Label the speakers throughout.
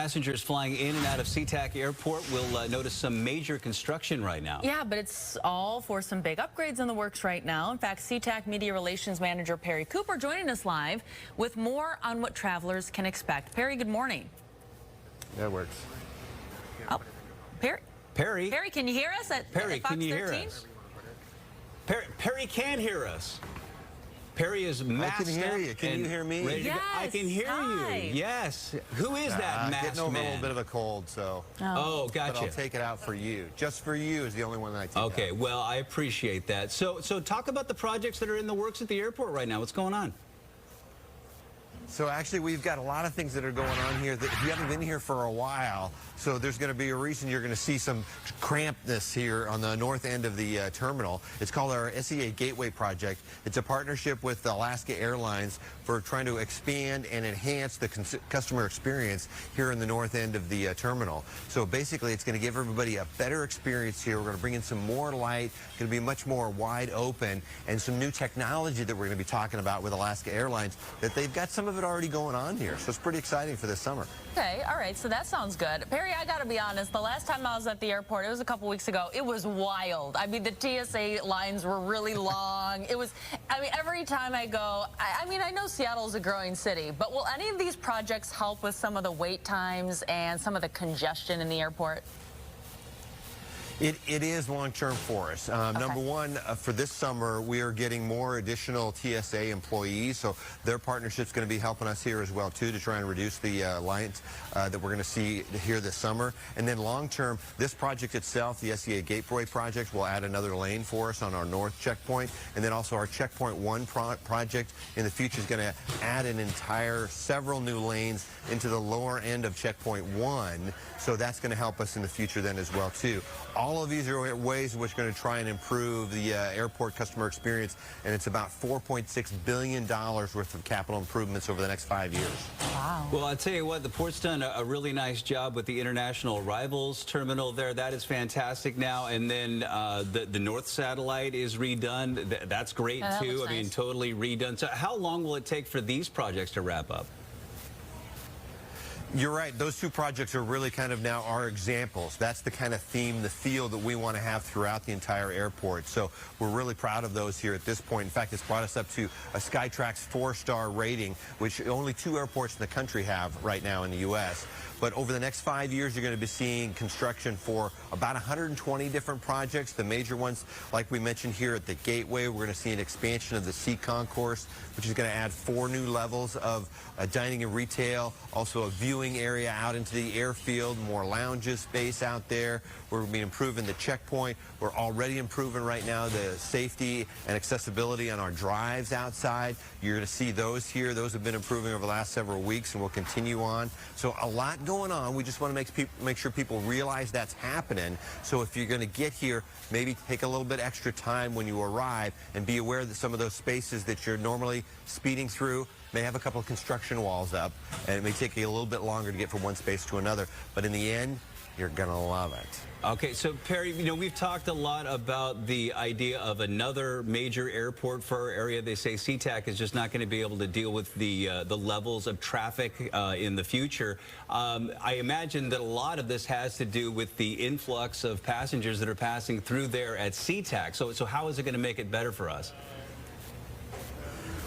Speaker 1: Passengers flying in and out of Sea-Tac Airport will notice some major construction right now.
Speaker 2: Yeah, but it's all for some big upgrades in the works right now. In fact, Sea-Tac Media Relations Manager Perry Cooper joining us live with more on what travelers can expect. Perry, good morning.
Speaker 3: That works.
Speaker 2: Oh, Perry? Perry, can you hear us at
Speaker 1: Perry,
Speaker 2: Fox
Speaker 1: can you
Speaker 2: 13?
Speaker 1: hear us? Perry can hear us. Perry is masked
Speaker 3: I can hear you. Can you hear me?
Speaker 1: Ready to go. I can hear you. Yes. Who is that masked
Speaker 3: getting over
Speaker 1: man?
Speaker 3: a little bit of a cold, so.
Speaker 1: Oh, gotcha.
Speaker 3: But I'll take it out for you. Just for you is the only one that I take
Speaker 1: Okay,
Speaker 3: out.
Speaker 1: well, I appreciate that. So talk about the projects that are in the works at the airport right now. What's going on?
Speaker 3: So actually, we've got a lot of things that are going on here that if you haven't been here for a while, so there's going to be a reason you're going to see some crampedness here on the north end of the terminal. It's called our SEA Gateway Project. It's a partnership with Alaska Airlines for trying to expand and enhance the customer experience here in the north end of the terminal. So basically, it's going to give everybody a better experience here. We're going to bring in some more light, going to be much more wide open, and some new technology that we're going to be talking about with Alaska Airlines that they've got some of it already going on here. So it's pretty exciting for this summer.
Speaker 2: Okay, all right, so that sounds good. Perry, I got to be honest, the last time I was at the airport, it was a couple weeks ago, it was wild. I mean, the TSA lines were really long. It was, I mean, every time I go, I mean, I know Seattle's a growing city, but will any of these projects help with some of the wait times and some of the congestion in the airport?
Speaker 3: It is long-term for us. Number one, for this summer, we are getting more additional TSA employees, so their partnership's going to be helping us here as well, too, to try and reduce the lines that we're going to see here this summer. And then long-term, this project itself, the SEA Gateway project, will add another lane for us on our north checkpoint. And then also our Checkpoint 1 project in the future is going to add an entire several new lanes into the lower end of Checkpoint 1. So that's going to help us in the future then as well, too. All of these are ways in which we're going to try and improve the airport customer experience, and it's about $4.6 billion worth of capital improvements over the next 5 years.
Speaker 2: Wow.
Speaker 1: Well, I'll tell you what, the port's done a really nice job with the international arrivals terminal there. That is fantastic now. And then the north satellite is redone. That's great, too. I mean, totally redone. So how long will it take for these projects to wrap up?
Speaker 3: You're right. Those two projects are really kind of now our examples. That's the kind of theme, the feel that we want to have throughout the entire airport. So we're really proud of those here at this point. In fact, it's brought us up to a Skytrax 4-star rating, which only 2 airports in the country have right now in the U.S. But over the next 5 years, you're going to be seeing construction for about 120 different projects. The major ones, like we mentioned here at the Gateway, we're going to see an expansion of the Sea Concourse, which is going to add 4 new levels of dining and retail, also a viewing area out into the airfield, more lounges space out there. We're going to be improving the checkpoint. We're already improving right now the safety and accessibility on our drives outside. You're going to see those here. Those have been improving over the last several weeks and will continue on. So a lot going on. We just want to make sure people realize that's happening. So if you're going to get here, maybe take a little bit extra time when you arrive and be aware that some of those spaces that you're normally speeding through may have a couple of construction walls up, and it may take you a little bit longer to get from one space to another. But in the end, you're going to love it.
Speaker 1: Okay, so Perry, you know, we've talked a lot about the idea of another major airport for our area. They say Sea-Tac is just not going to be able to deal with the levels of traffic in the future. I imagine that a lot of this has to do with the influx of passengers that are passing through there at Sea-Tac. So how is it going to make it better for us?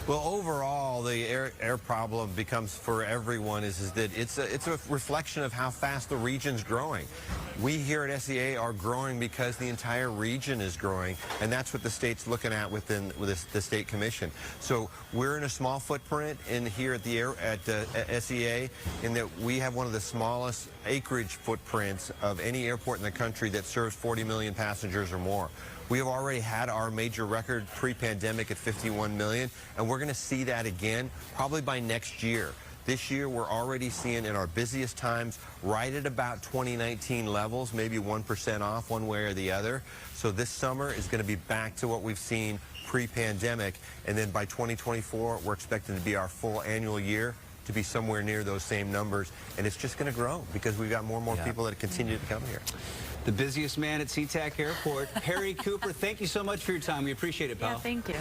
Speaker 3: Well, overall, the air problem becomes for everyone is that it's a reflection of how fast the region's growing. We here at SEA are growing because the entire region is growing, and that's what the state's looking at with the State Commission. So we're in a small footprint in here at SEA in that we have one of the smallest acreage footprints of any airport in the country that serves 40 million passengers or more. We have already had our major record pre-pandemic at 51 million, and we're going to see that again probably by next year. This year, we're already seeing in our busiest times right at about 2019 levels, maybe 1% off one way or the other. So this summer is going to be back to what we've seen pre-pandemic, and then by 2024, we're expecting to be our full annual year to be somewhere near those same numbers, and it's just going to grow because we've got more and more people that continue to come here.
Speaker 1: The busiest man at Sea-Tac Airport, Perry Cooper, thank you so much for your time. We appreciate it, pal.
Speaker 2: Yeah, thank you.